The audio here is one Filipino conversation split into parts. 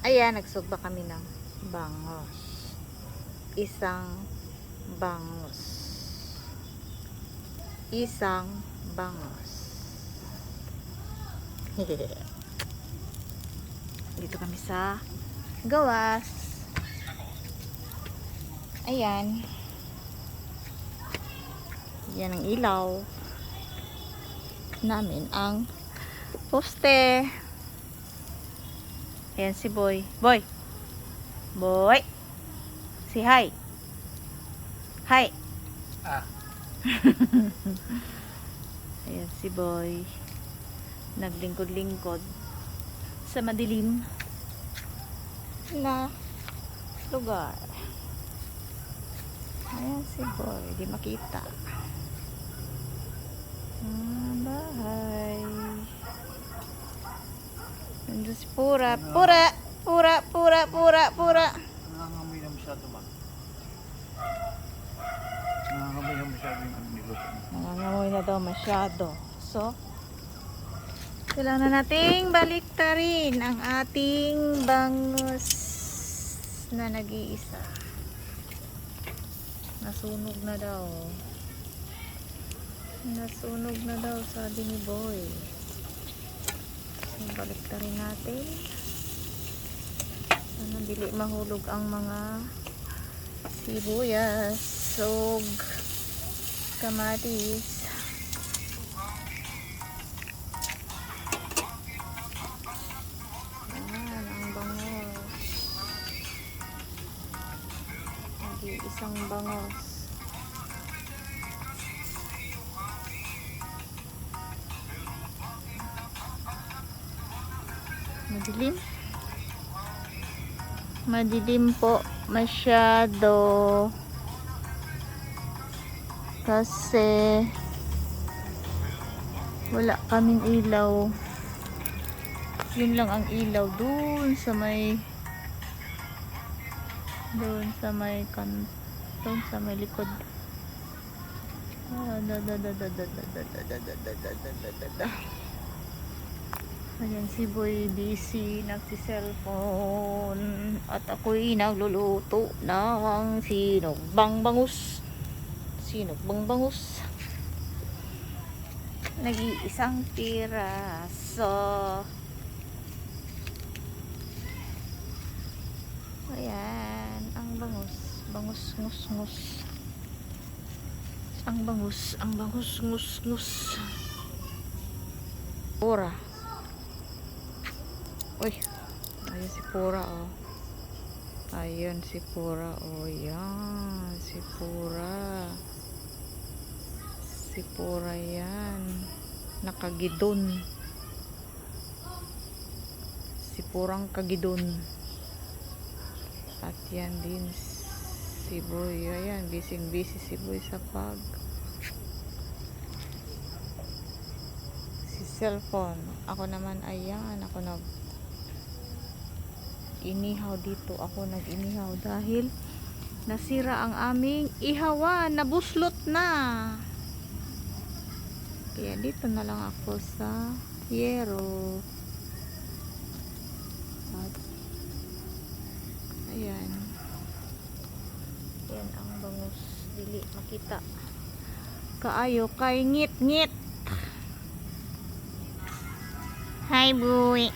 Ayan, nagsugba kami ng bangos. Isang bangos. Isang bangos. Dito kami sa gawas. Ayan. Yan ang ilaw namin, ang poste. Ayan si Boy. Boy! Boy! Si hi! Hi! Ah. Ayan si Boy. Naglingkod-lingkod sa madilim na lugar. Ayan si Boy. Di makita. Bahay. Nandun si Pura. Pura! Pura! Pura! Pura! Pura! Nangangamoy na masyado ba? Nangangamoy na masyado yung niluto. Nangangamoy na daw masyado. So, kailangan na nating baliktarin ang ating bangus na nag-iisa. Nasunog na daw. Nasunog na daw, sabi ni Boy. So, baliktarin natin. Sana dili mahulog ang mga sibuyas, sog, kamatis. Ayan, ang bangos. Isang bangos. Madilim. Madilim po masyado. Kasi wala kaming ilaw. Yun lang ang ilaw doon sa may doon sa may likod. Ayan si Boy busy nagsi-cellphone at ako'y nagluluto ng sinogbang bangus. Sinogbang bangus. Nag-iisang piraso. Ayan, ang bangus. Bangus, ngus. Ang bangus, ngus. Pura. Uy, ayan si Pura, oh. Ayan si Pura, oh. Yan, si Pura. Si Pura yan. Nakagidon. Si Purang kagidon. At yan din si Boy. Ayan, busy si Boy sa pag si cellphone. Ako naman, ayan, ako inihaw dito. Ako nag-inihaw dahil nasira ang aming ihawan. Nabuslot na. Kaya dito na lang ako sa yero. At ayan. Ayan ang bangus. Dili makita. Kaayo kay ngit. Hi Boy.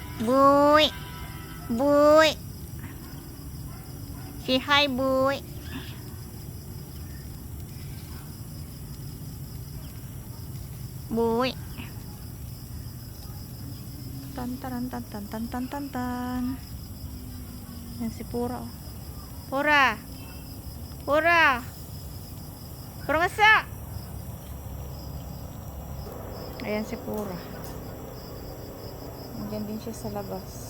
Boy. Say hi Boy. Boy. Tan. Yan si Pura. Pura ngasa. Ayan si Pura. Nandiyan din siya sa labas.